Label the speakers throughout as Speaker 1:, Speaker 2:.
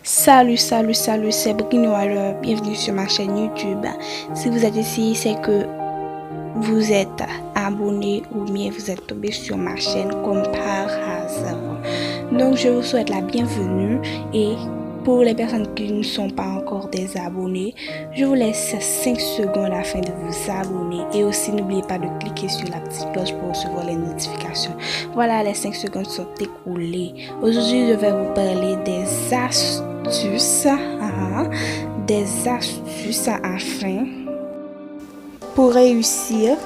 Speaker 1: Salut, c'est Bruno alors bienvenue sur ma chaîne YouTube. Si vous êtes ici, c'est que vous êtes abonné ou bien vous êtes tombé sur ma chaîne comme par hasard. Donc je vous souhaite la bienvenue et pour les personnes qui ne sont pas encore des abonnés, je vous laisse 5 secondes afin de vous abonner et aussi n'oubliez pas de cliquer sur la petite cloche pour recevoir les notifications. Voilà, les 5 secondes sont écoulées. Aujourd'hui, je vais vous parler des astuces afin pour réussir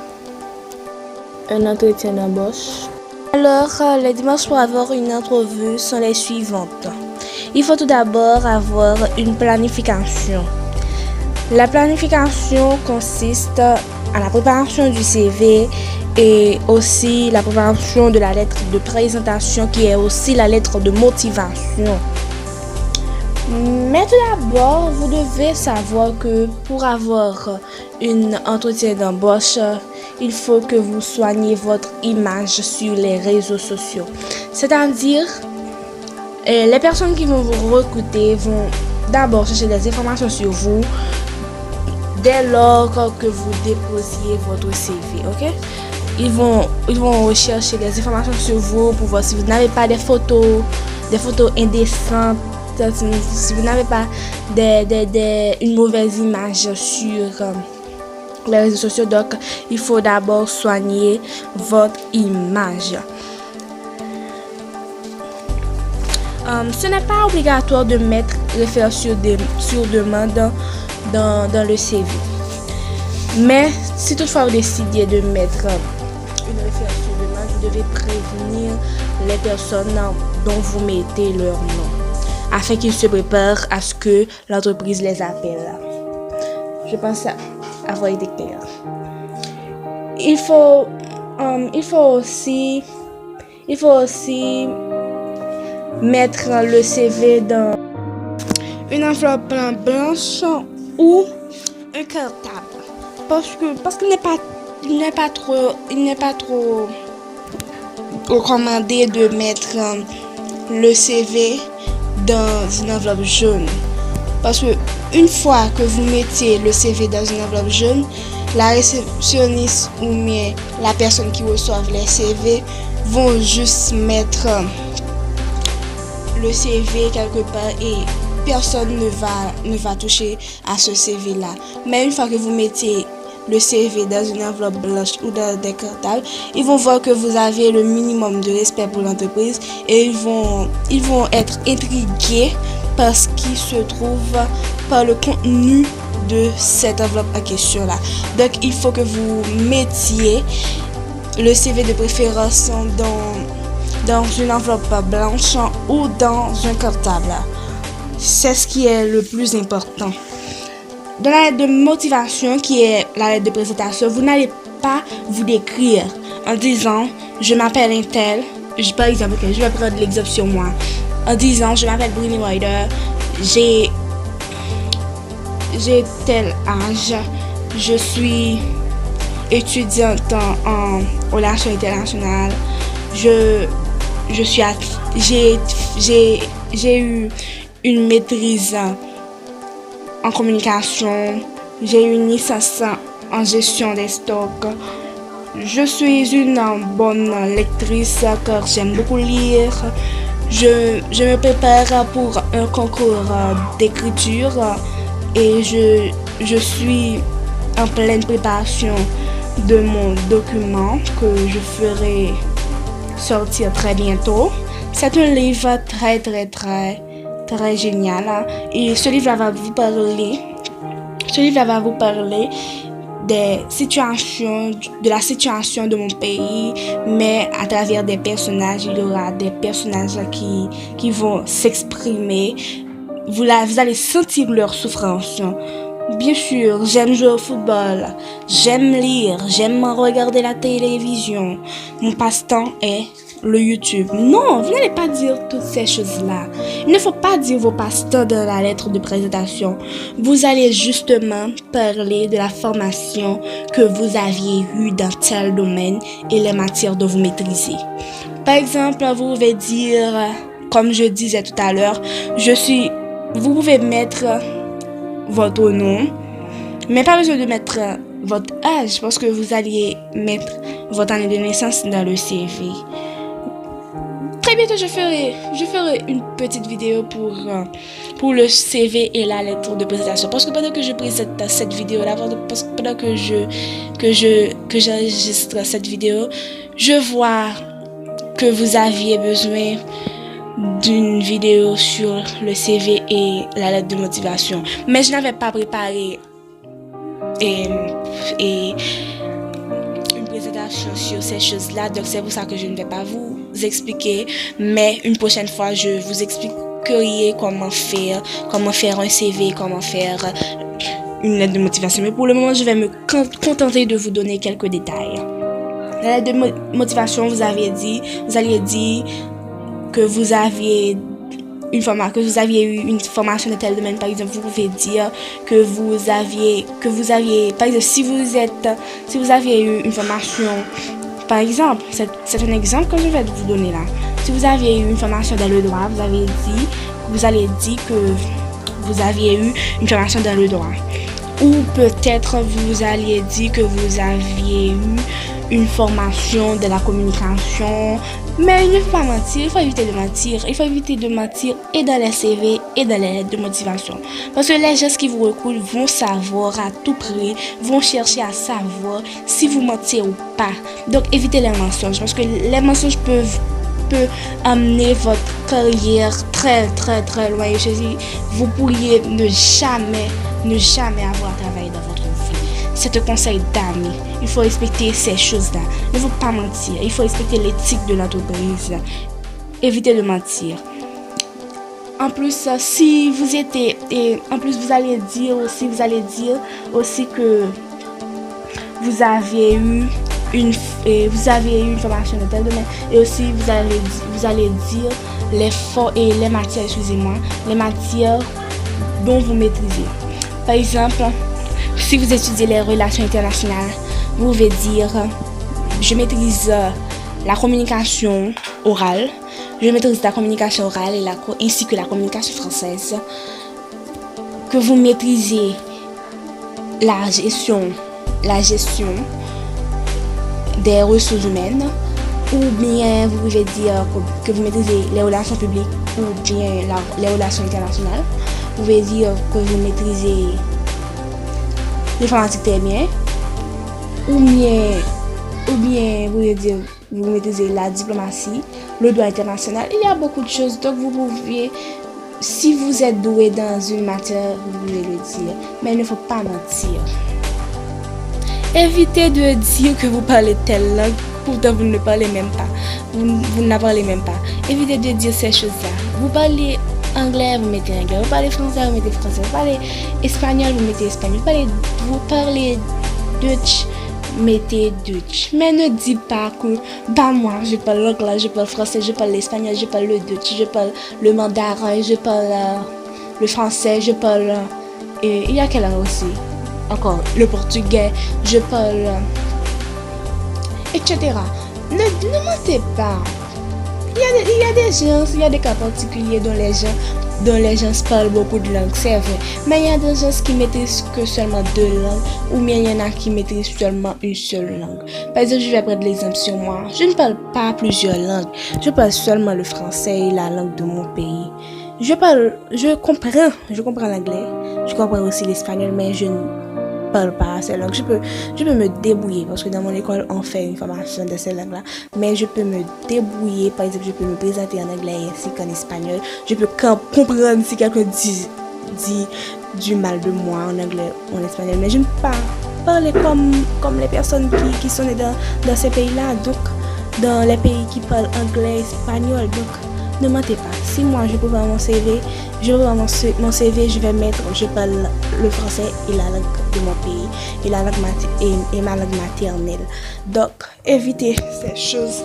Speaker 2: un entretien d'embauche.
Speaker 1: Alors, les dimanches pour avoir une entrevue sont les suivantes. Il faut tout d'abord avoir une planification. La planification consiste à la préparation du CV et aussi la préparation de la lettre de présentation qui est aussi la lettre de motivation. Mais tout d'abord, vous devez savoir que pour avoir un entretien d'embauche, il faut que vous soignez votre image sur les réseaux sociaux. C'est-à-dire, les personnes qui vont vous recruter vont d'abord chercher des informations sur vous dès lors que vous déposiez votre CV, ok? Ils vont rechercher des informations sur vous pour voir si vous n'avez pas des photos indécentes, si vous n'avez pas une mauvaise image sur les réseaux sociaux. Donc, il faut d'abord soigner votre image. Ce n'est pas obligatoire de mettre référence sur demande dans le CV. Mais si toutefois vous décidez de mettre une référence sur demande, vous devez prévenir les personnes dont vous mettez leur nom afin qu'ils se préparent à ce que l'entreprise les appelle. Je pense avoir été clair. Il faut aussi mettre le CV dans une enveloppe blanche ou un cartable parce qu'il n'est pas trop recommandé de mettre le CV dans une enveloppe jaune parce que une fois que vous mettez le CV dans une enveloppe jaune, la réceptionniste ou bien la personne qui reçoit les CV vont juste mettre le CV quelque part et personne ne va toucher à ce CV là. Mais une fois que vous mettez le CV dans une enveloppe blanche ou dans des cartables, ils vont voir que vous avez le minimum de respect pour l'entreprise et ils vont être intrigués par ce qui se trouve par le contenu de cette enveloppe en question là. Donc il faut que vous mettiez le CV de préférence dans une enveloppe blanche ou dans un cartable. C'est ce qui est le plus important. Dans la lettre de motivation, qui est la lettre de présentation, vous n'allez pas vous décrire en disant « Je m'appelle un tel ». Par exemple, je vais prendre l'exemple sur moi. En disant « Je m'appelle Brini Wider, j'ai tel âge, je suis étudiante en relations internationales, j'ai eu une maîtrise en communication, j'ai eu une licence en gestion des stocks. Je suis une bonne lectrice car j'aime beaucoup lire. Je me prépare pour un concours d'écriture et je suis en pleine préparation de mon document que je ferai sortir très bientôt. C'est un livre très génial et ce livre va vous parler de la situation de mon pays, mais à travers des personnages. Il y aura des personnages qui vont s'exprimer. Vous allez sentir leur souffrance. Bien sûr, j'aime jouer au football, j'aime lire, j'aime regarder la télévision. Mon passe-temps est le YouTube. Non, vous n'allez pas dire toutes ces choses-là. Il ne faut pas dire vos passe-temps dans la lettre de présentation. Vous allez justement parler de la formation que vous aviez eue dans tel domaine et les matières dont vous maîtrisez. Par exemple, vous pouvez dire, comme je disais tout à l'heure, je suis vous pouvez mettre votre nom, mais pas besoin de mettre votre âge parce que vous alliez mettre votre année de naissance dans le CV. Très bientôt, je ferai une petite vidéo pour le CV et la lettre de présentation. Parce que pendant que je présente cette vidéo-là, pendant que j'enregistre cette vidéo, je vois que vous aviez besoin d'une vidéo sur le CV et la lettre de motivation. Mais je n'avais pas préparé une présentation sur ces choses-là, donc c'est pour ça que je ne vais pas vous expliquer, mais une prochaine fois je vous expliquerai comment faire un CV, comment faire une lettre de motivation. Mais pour le moment, je vais me contenter de vous donner quelques détails. La lettre de motivation, vous alliez dire que vous aviez eu une formation de tel domaine. Par exemple, vous pouvez dire que vous aviez, par exemple, si vous aviez eu une formation, par exemple, c'est un exemple que je vais vous donner là. Si vous aviez eu une formation dans le droit, vous allez dire que vous aviez eu une formation dans le droit. Ou peut-être vous alliez dire que vous aviez eu une formation de la communication. Mais il ne faut pas mentir, il faut éviter de mentir. Il faut éviter de mentir et dans les CV et dans les lettres de motivation. Parce que les gens qui vous recrutent vont savoir à tout prix, vont chercher à savoir si vous mentez ou pas. Donc évitez les mensonges parce que les mensonges peuvent amener votre carrière très très très loin. Et je dis, vous pourriez ne jamais avoir travaillé dans votre vie. C'est un conseil d'amis. Il faut respecter ces choses-là. Il ne faut pas mentir. Il faut respecter l'éthique de l'entreprise. Évitez de mentir. En plus, vous allez dire aussi que vous aviez eu une formation de tel domaine, et aussi vous allez dire les matières dont vous maîtrisez. Par exemple, si vous étudiez les relations internationales, vous pouvez dire je maîtrise la communication orale, ainsi que la communication française, que vous maîtrisez la gestion des ressources humaines, ou bien vous pouvez dire que vous maîtrisez les relations publiques ou bien les relations internationales. Vous pouvez dire que vous maîtrisez l'informatique très bien, ou bien vous pouvez dire que vous maîtrisez la diplomatie, le droit international. Il y a beaucoup de choses, donc vous pouvez, si vous êtes doué dans une matière, vous pouvez le dire, mais il ne faut pas mentir. Évitez de dire que vous parlez telle langue, pourtant vous ne parlez même pas. Vous ne la parlez même pas. Évitez de dire ces choses-là. Vous parlez anglais, vous mettez anglais. Vous parlez français, vous mettez français. Vous parlez espagnol, vous mettez espagnol. Vous parlez Dutch, mettez Dutch. Mais ne dites pas que moi je parle l'anglais, je parle français, je parle l'espagnol, je parle le Dutch, je parle le mandarin, je parle le français, je parle il y a quelle langue aussi? Encore le portugais, je parle, etc. Ne mentez pas. Il y a des cas particuliers dont les gens parlent beaucoup de langues, c'est vrai. Mais il y a des gens qui maîtrisent que seulement 2 langues, ou bien il y en a qui maîtrisent seulement une seule langue. Par exemple, je vais prendre l'exemple sur moi. Je ne parle pas plusieurs langues. Je parle seulement le français et la langue de mon pays. Je comprends l'anglais. Je comprends aussi l'espagnol, mais je ne parle pas ces langues. Je peux me débrouiller parce que dans mon école on fait une formation de ces langues là, mais je peux me débrouiller. Par exemple, je peux me présenter en anglais ainsi qu'en espagnol. Je peux comprendre si quelqu'un dit du mal de moi en anglais ou en espagnol, mais je ne peux pas parler comme les personnes qui sont nées dans ces pays là, donc dans les pays qui parlent anglais, espagnol. Donc ne mentez pas. Si moi je peux voir mon CV, je vais mettre je parle le français et la langue de mon pays et ma langue maternelle. Donc évitez ces choses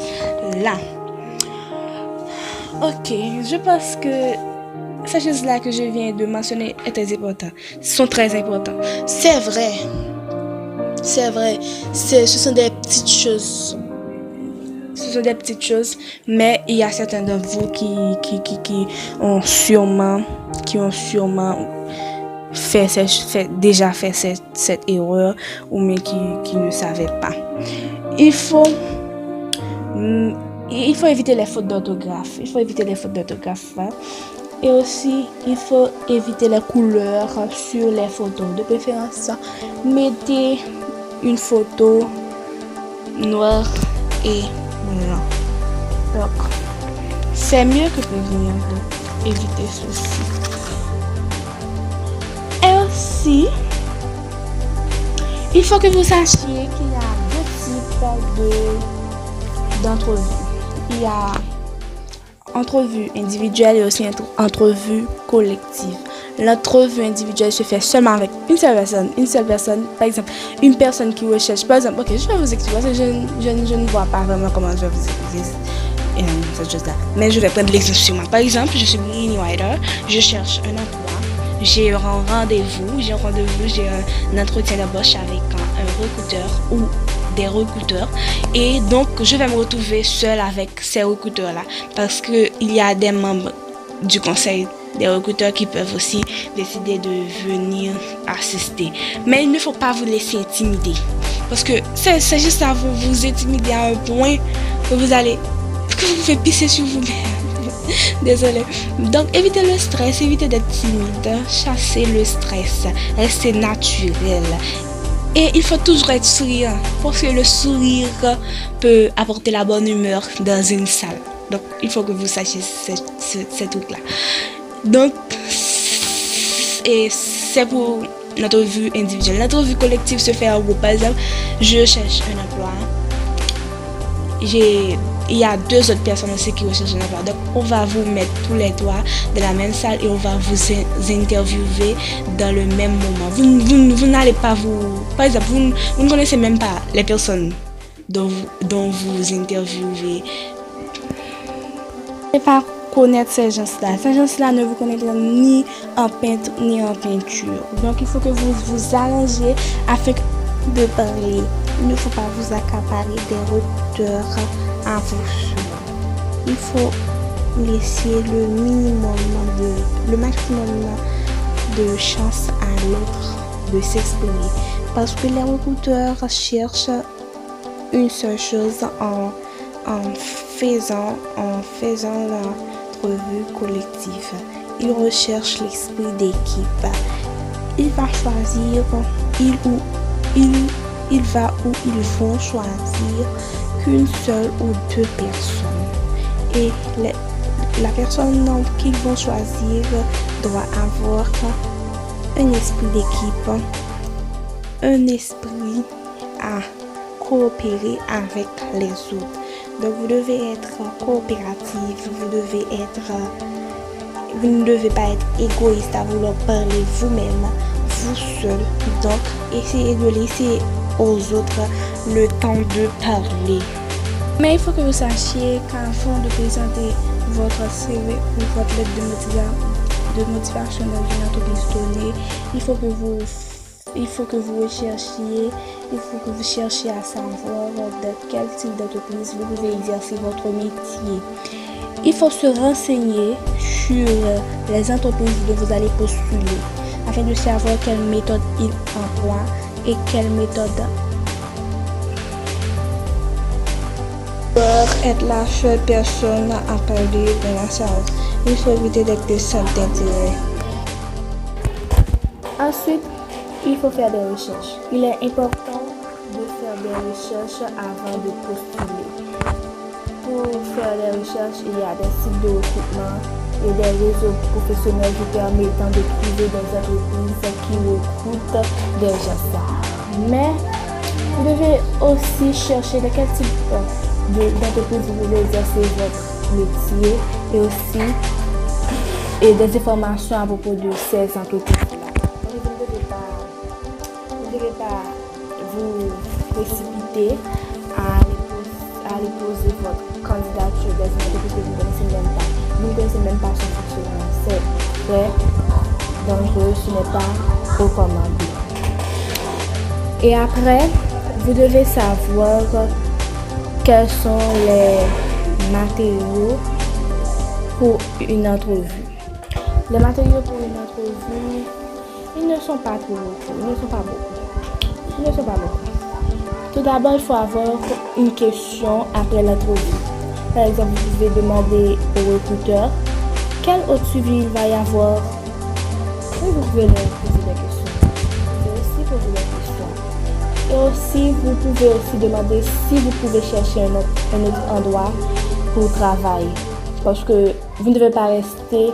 Speaker 1: là. Ok, je pense que ces choses là que je viens de mentionner sont très importantes. C'est vrai, ce sont des petites choses ce sont des petites choses, mais il y a certains d'entre vous qui ont sûrement déjà fait cette erreur ou mais qui ne savaient pas. Il faut éviter les fautes d'orthographe. Et aussi, il faut éviter les couleurs sur les photos. De préférence, mettez une photo noire et blanc. Donc, c'est mieux que prévenir de éviter ceci. Et aussi, il faut que vous sachiez qu'il y a deux types d'entrevues. Il y a entrevue individuelle et aussi entrevue collective. L'entrevue individuelle se fait seulement avec une seule personne, par exemple, une personne qui recherche, par exemple, ok, je vais vous expliquer, parce que je ne vois pas vraiment comment je vais vous expliquer cette chose-là. Mais je vais prendre l'exemple sur moi. Par exemple, je suis Britney Ryder, je cherche un emploi, j'ai un rendez-vous, j'ai un entretien d'embauche avec un recruteur ou des recruteurs et donc je vais me retrouver seule avec ces recruteurs-là parce qu'il y a des membres du conseil des recruteurs qui peuvent aussi décider de venir assister. Mais il ne faut pas vous laisser intimider parce que c'est juste ça, vous intimider à un point que vous faites pisser sur vous-même. Désolée. Donc évitez le stress, évitez d'être timide, chassez le stress, restez naturel. Et il faut toujours être souriant parce que le sourire peut apporter la bonne humeur dans une salle. Donc, il faut que vous sachiez ces trucs-là. Donc, et c'est pour notre vue individuelle. Notre vue collective se fait en groupe. Par exemple, je cherche un emploi. Il y a deux autres personnes aussi qui recherchent un emploi. Donc, on va vous mettre tous les trois dans la même salle et on va vous interviewer dans le même moment. Vous n'allez pas par exemple, vous ne connaissez même pas les personnes dont vous interviewez. Et pas connaître ces gens-là. Ces gens-là ne vous connaissent ni en peintre ni en peinture. Donc, il faut que vous vous arrangez afin de parler. Il ne faut pas vous accaparer des recruteurs à vos yeux. Il faut laisser le maximum de chance à l'autre de s'exprimer. Parce que les recruteurs cherchent une seule chose en faisant l'entrevue collective. Ils recherchent l'esprit d'équipe. Il va choisir, ils vont choisir qu'une seule ou deux personnes. Et la personne qu'ils vont choisir doit avoir un esprit d'équipe, un esprit à coopérer avec les autres. Donc vous devez être coopératif, vous ne devez pas être égoïste à vouloir parler vous-même, vous seul. Donc essayez de laisser aux autres le temps de parler. Mais il faut que vous sachiez qu'avant de présenter votre CV ou votre lettre de motivation dans une entreprise donnée, il faut que vous cherchiez à savoir de quel type d'entreprise vous pouvez exercer votre métier. Il faut se renseigner sur les entreprises où vous allez postuler afin de savoir quelle méthode ils emploient et quelle méthode être la seule personne à parler dans la salle. Il faut éviter d'être des centres d'intérêt. Ensuite, il faut faire des recherches. Il est important de faire des recherches avant de postuler. Pour faire des recherches, il y a des sites de recrutement et des réseaux professionnels vous permettant de trouver des entreprises qui recrutent des gens. Mais vous devez aussi chercher de quel type d'entreprise vous voulez exercer votre métier et des informations à propos de ces entreprises-là. Vous ne devez pas vous précipiter à aller poser votre candidature dans une entreprise que vous ne connaissez même pas. Vous ne connaissez même pas son fonctionnement. C'est très dangereux, ce n'est pas recommandé. Et après, vous devez savoir
Speaker 2: quels sont les matériaux pour une entrevue. Les matériaux pour une entrevue, ils ne sont pas trop beaucoup, ils ne sont pas beaucoup. Tout d'abord, il faut avoir une question après l'entrevue. Par exemple, vous pouvez demander au recruteur quel autre suivi il va y avoir. Et vous pouvez leur poser des questions. Vous pouvez aussi poser des questions. Et aussi, vous pouvez aussi demander si vous pouvez chercher un autre endroit pour travailler. Parce que vous ne devez pas rester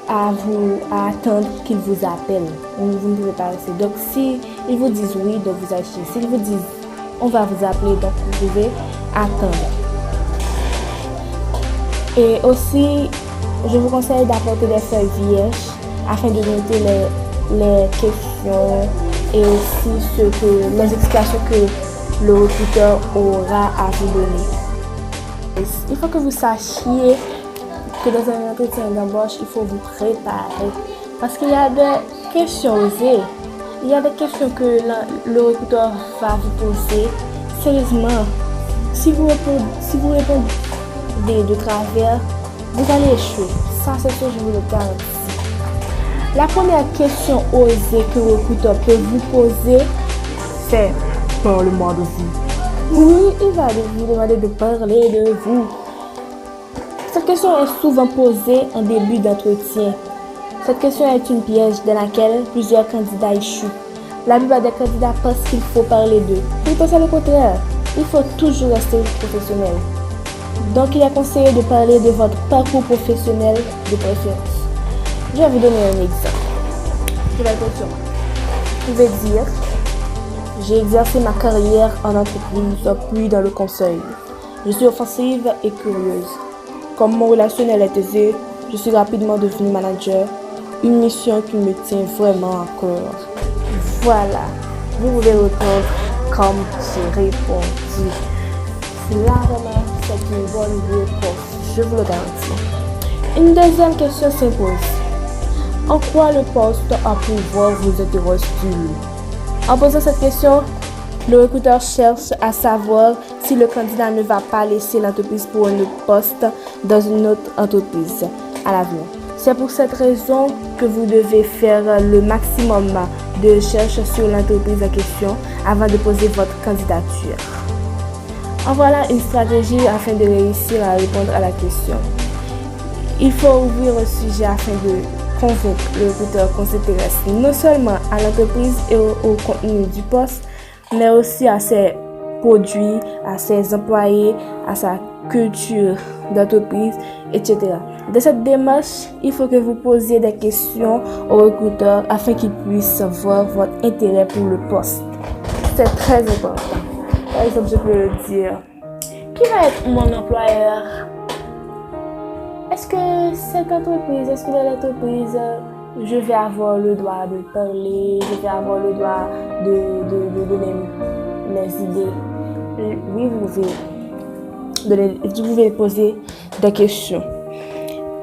Speaker 2: à attendre qu'ils vous appellent. Vous ne devez pas rester. Donc, si ils vous disent oui, donc vous achetez. S'ils vous disent on va vous appeler, donc vous devez attendre. Et aussi, je vous conseille d'apporter des feuilles vierges afin de noter les questions et aussi les explications que le recruteur aura à vous donner. Il faut que vous sachiez que dans un entretien d'embauche, il faut vous préparer. Parce qu'il y a des questions osées. Il y a des questions que le recruteur va vous poser. Sérieusement, si vous répondez de travers, vous allez échouer. Ça, c'est sûr, je vous le garantis. La première question osée que le recruteur peut vous poser, c'est « Parlez-moi de vous ». Oui, il va vous demander de parler de vous. Cette question est souvent posée en début d'entretien. Cette question est une piège dans laquelle plusieurs candidats échouent. La plupart des candidats pensent qu'il faut parler d'eux. Pourtant, c'est le contraire. Il faut toujours rester professionnel. Donc, il est conseillé de parler de votre parcours professionnel de préférence. Je vais vous donner un exemple. Je vais le sur moi. Vous pouvez dire « J'ai exercé ma carrière en entreprise, puis dans le conseil. Je suis offensive et curieuse. Comme mon relationnel est aisé, je suis rapidement devenue manager, une mission qui me tient vraiment à cœur. » Voilà, vous pouvez répondre comme j'ai répondu. Largement, c'est une bonne réponse, je vous le garantis. Une deuxième question s'impose. En quoi le poste à pouvoir vous intéresse-t-il? En posant cette question, le recruteur cherche à savoir si le candidat ne va pas laisser l'entreprise pour un autre poste dans une autre entreprise à l'avenir. C'est pour cette raison que vous devez faire le maximum de recherches sur l'entreprise en question avant de poser votre candidature. En voilà une stratégie afin de réussir à répondre à la question. Il faut ouvrir un sujet afin de convaincre le recruteur qu'on s'intéresse non seulement à l'entreprise et au contenu du poste, mais aussi à ses produits, à ses employés, à sa culture d'entreprise, etc. Dans cette démarche, il faut que vous posiez des questions au recruteur afin qu'il puisse voir votre intérêt pour le poste. C'est très important. Par exemple, je peux dire, qui va être mon employeur? Est-ce que cette entreprise, est-ce que dans l'entreprise, je vais avoir le droit de parler, je vais avoir le droit de donner mes idées? Oui, vous pouvez poser des questions.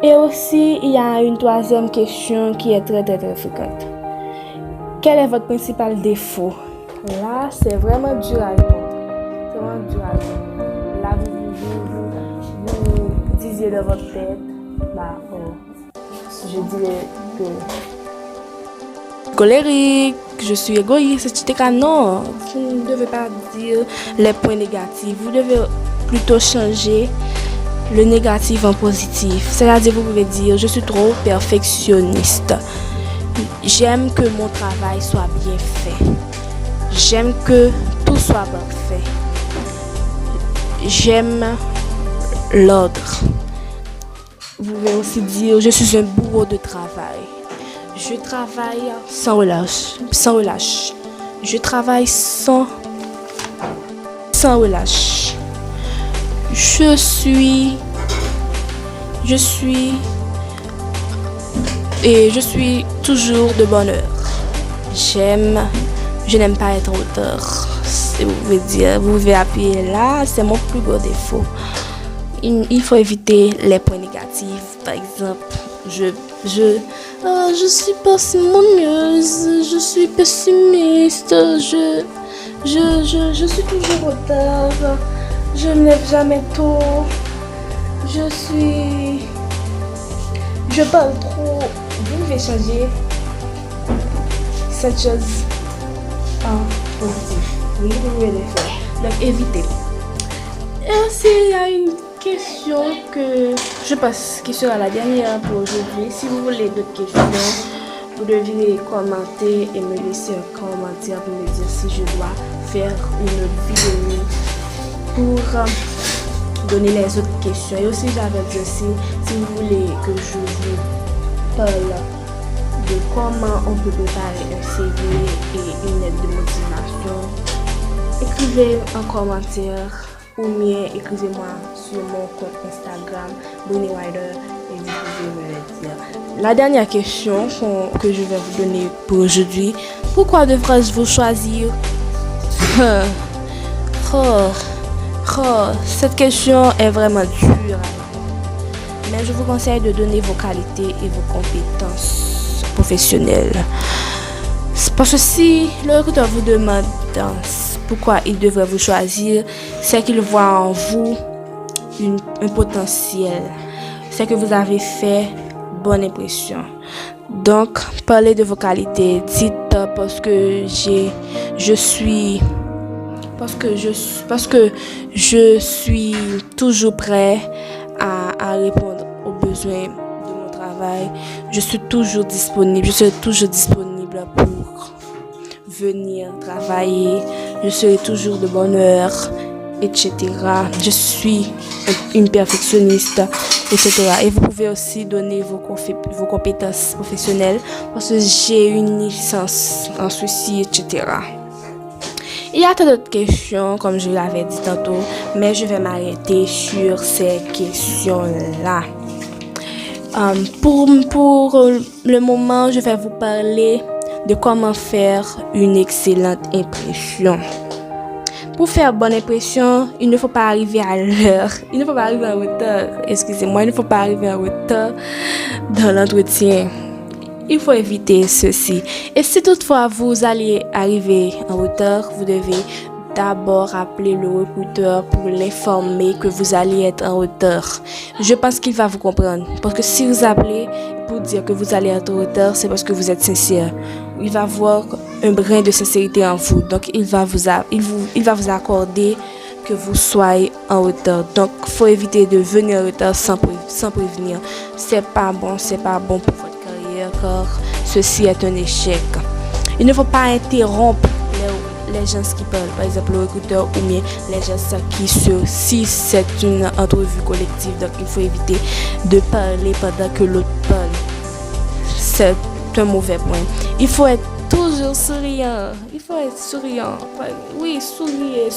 Speaker 2: Et aussi, il y a une troisième question qui est très fréquente. Quel est votre principal défaut? Là, c'est vraiment dur à répondre. C'est vraiment dur à répondre. Là, vous disiez dans votre tête, je dirais que colérique, je suis égoïste, etc. Non, vous ne devez pas dire les points négatifs. Vous devez plutôt changer le négatif en positif. C'est-à-dire, vous pouvez dire, je suis trop perfectionniste. J'aime que mon travail soit bien fait. J'aime que tout soit parfait. J'aime l'ordre. Vous pouvez aussi dire, je suis un bourreau de travail. Je travaille sans relâche. Je travaille sans relâche. Je suis toujours de bonne heure. Je n'aime pas être auteur. Vous pouvez appuyer là, c'est mon plus gros défaut. Il faut éviter les points négatifs. Par exemple, je suis parcimonieuse, je suis pessimiste, je suis toujours auteur. Je me lève jamais tôt. Je parle trop. Vous devez changer cette chose en positif. Oui, vous pouvez le faire. Donc, évitez. Et aussi, il y a une question que je pense qui sera la dernière pour aujourd'hui. Si vous voulez d'autres questions, vous devez commenter et me laisser un commentaire pour me dire si je dois faire une autre vidéo pour donner les autres questions. Et aussi, j'avais dit aussi, si vous voulez que je vous parle de comment on peut préparer un CV et une lettre de motivation, écrivez en commentaire ou bien écrivez-moi sur mon compte Instagram, Bonnie Wider, et vous pouvez me le dire. La dernière question que je vais vous donner pour aujourd'hui, pourquoi devrais-je vous choisir? Cette question est vraiment dure à répondre. Mais je vous conseille de donner vos qualités et vos compétences professionnelles. Parce que si le recruteur vous demande pourquoi il devrait vous choisir, c'est qu'il voit en vous un potentiel. C'est que vous avez fait bonne impression. Donc, parlez de vos qualités. Dites parce que je suis toujours prêt à répondre aux besoins de mon travail. Je serai toujours disponible pour venir travailler. Je serai toujours de bonne heure, etc. Je suis une perfectionniste, etc. Et vous pouvez aussi donner vos compétences professionnelles parce que j'ai une licence en ceci, etc. Il y a tant d'autres questions, comme je l'avais dit tantôt, mais je vais m'arrêter sur ces questions-là. Pour le moment, je vais vous parler de comment faire une excellente impression. Pour faire bonne impression, il ne faut pas arriver à l'heure. Il ne faut pas arriver en retard. Excusez-moi, il ne faut pas arriver en retard dans l'entretien. Il faut éviter ceci. Et si toutefois vous allez arriver en retard, vous devez d'abord appeler le recruteur pour l'informer que vous allez être en retard. Je pense qu'il va vous comprendre. Parce que si vous appelez pour dire que vous allez être en retard, c'est parce que vous êtes sincère. Il va voir un brin de sincérité en vous. Donc, il va vous accorder que vous soyez en retard. Donc, il faut éviter de venir en retard sans prévenir. C'est pas bon pour votre carrière, car ceci est un échec. Il ne faut pas interrompre les gens qui parlent, par exemple le recruteur ou bien les gens si c'est une entrevue collective. Donc, il faut éviter de parler pendant que l'autre parle. C'est un mauvais point. Il faut être toujours souriant. Oui, souriez.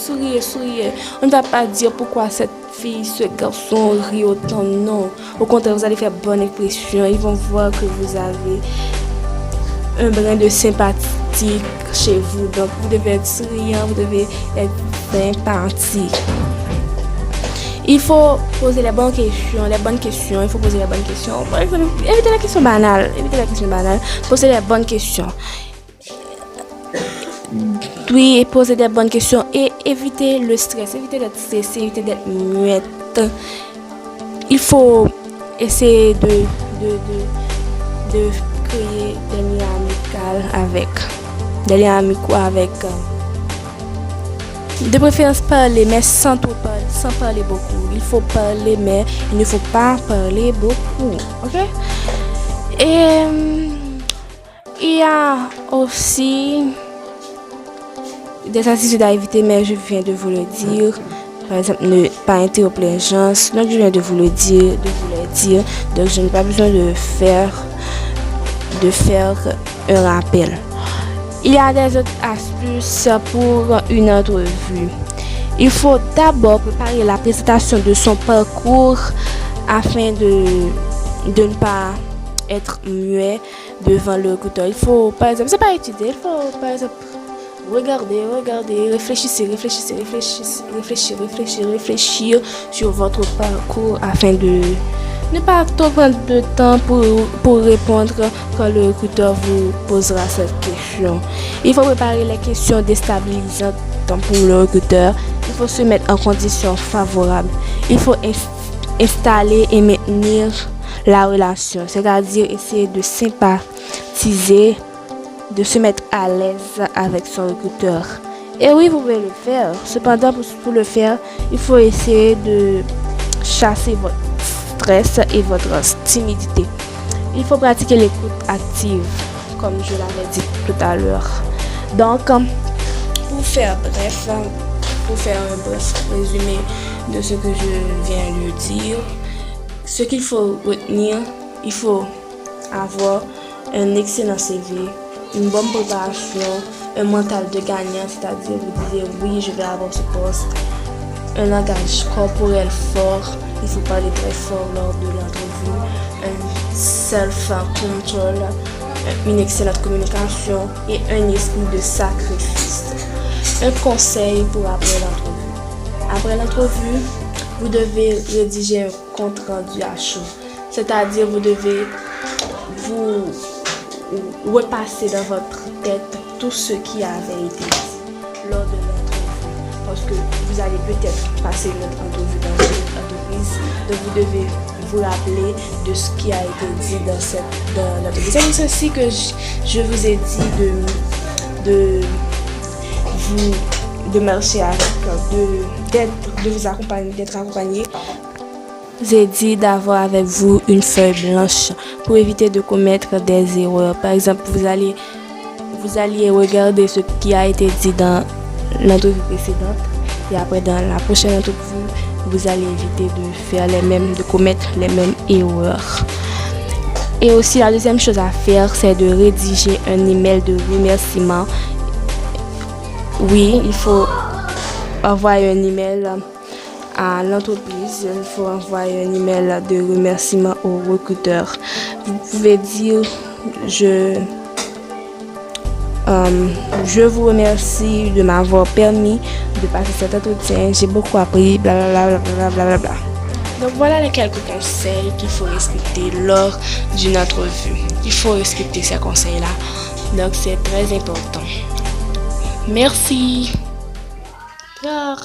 Speaker 2: On ne va pas dire pourquoi cette fille, ce garçon rit autant. Non. Au contraire, vous allez faire bonne impression. Ils vont voir que vous avez un brin de sympathie chez vous. Donc, vous devez être souriant, vous devez être sympathique. Il faut poser les bonnes questions. Il faut poser les bonnes questions. Par exemple, évitez la question banale. Posez les bonnes questions. Oui, poser des bonnes questions et éviter le stress. Évitez d'être stressé, évitez d'être muette. Il faut essayer de créer des liens amicaux avec de préférence parler, mais sans trop parler, sans parler beaucoup. Il faut parler, mais il ne faut pas parler beaucoup. Ok? Et il y a aussi des attitudes à éviter, mais je viens de vous le dire. Par exemple, ne pas interrompre les gens. Donc, je viens de vous le dire. Donc, je n'ai pas besoin de faire un rappel. Il y a des autres astuces pour une entrevue. Il faut d'abord préparer la présentation de son parcours afin de ne pas être muet devant le recruteur. Il faut, par exemple, c'est pas étudier, il faut, par exemple, regarder, réfléchir sur votre parcours afin de ne pas trop prendre de temps pour répondre quand le recruteur vous posera cette question. Il faut préparer les questions déstabilisantes pour le recruteur. Il il faut se mettre en condition favorable. Il faut installer et maintenir la relation, c'est-à-dire essayer de sympathiser, de se mettre à l'aise avec son recruteur. Et oui, vous pouvez le faire. Cependant, pour le faire, il faut essayer de chasser votre stress et votre timidité. Il faut pratiquer l'écoute active, comme je l'avais dit tout à l'heure. Donc,
Speaker 1: Pour faire un bref résumé de ce que je viens de dire, ce qu'il faut retenir, il faut avoir un excellent CV, une bonne préparation, un mental de gagnant, c'est-à-dire vous dire oui, je vais avoir ce poste, un langage corporel fort, il faut parler très fort lors de l'entrevue, un self-control, une excellente communication et un esprit de sacrifice. Un conseil pour après l'entrevue. Après l'entrevue, vous devez rédiger un compte rendu à chaud, c'est-à-dire vous devez vous repasser dans votre tête tout ce qui avait été dit lors de l'entrevue, parce que vous allez peut-être passer une autre entrevue dans une autre entreprise, donc vous devez vous rappeler de ce qui a été dit dans l'entrevue. C'est pour ceci que je vous ai dit de marcher avec, d'être accompagné.
Speaker 2: Je vous ai dit d'avoir avec vous une feuille blanche pour éviter de commettre des erreurs. Par exemple, vous alliez regarder ce qui a été dit dans l'entrevue précédente et après dans la prochaine entrevue, vous allez éviter de commettre les mêmes erreurs. Et aussi, la deuxième chose à faire, c'est de rédiger un email de remerciement. Oui, il faut envoyer un email à l'entreprise, il faut envoyer un email de remerciement au recruteur. Vous pouvez dire je vous remercie de m'avoir permis de passer cet entretien, j'ai beaucoup appris, blablabla.
Speaker 1: Donc voilà les quelques conseils qu'il faut respecter lors d'une entrevue. Il faut respecter ces conseils-là, donc c'est très important. Merci. Au revoir.